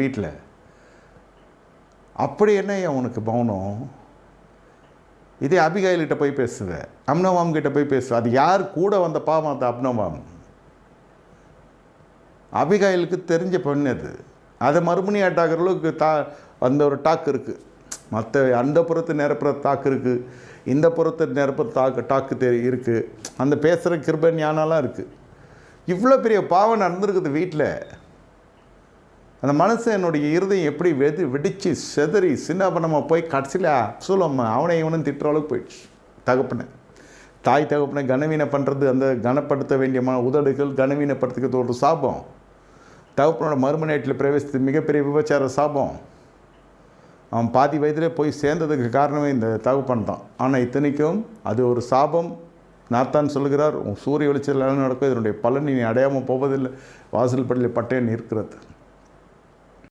வீட்டில். அப்படி என்ன உனக்கு மௌனம்? இதே அபிகாயில்கிட்ட போய் பேசுவேன், அப்னோவாம் கிட்ட போய் பேசுவேன். அது யார் கூட வந்த பாவம்? அந்த அப்னோவாம். அபிகாயிலுக்கு தெரிஞ்ச பெண் அது. அதை மறுமணி ஆட்டாகிற அளவுக்கு அந்த ஒரு டாக்கு இருக்குது. மற்ற அந்த புறத்து நிரப்புற தாக்கு இருக்குது, இந்த புறத்தை நிரப்புற டாக்கு இருக்குது. அந்த பேசுகிற கிருபை ஞானம்லாம் இருக்குது. இவ்வளோ பெரிய பாவம் நடந்துருக்குது வீட்டில். அந்த மனுஷன் என்னுடைய இருதயம் எப்படி வெடித்து செதறி சின்னப்பனமாக போய் கடைசியில் சொல்லுவோம் அவனை இவனும் திட்டுற அளவுக்கு போயிடுச்சு. தகப்பனை தாய் தகப்பனை கனவீனம் பண்ணுறது, அந்த கனப்படுத்த வேண்டிய உதடுகள் கனவீனப்படுத்துக்கிறது ஒரு சாபம். தகப்பனோட மறுமனையீட்டில் பிரவேசித்து மிகப்பெரிய விபச்சார சாபம். அவன் பாதி வயதிலே போய் சேர்ந்ததுக்கு காரணமே இந்த தகப்பன் தான். ஆனால் இத்தனைக்கும் அது ஒரு சாபம். நாத்தான் சொல்கிறார், உன் சூரிய வெளிச்சத்தில் நடக்கும், இதனுடைய பலன் நீ அடையாமல் போவதில்லை, வாசல் படியில் பட்டேன் இருக்கிறது.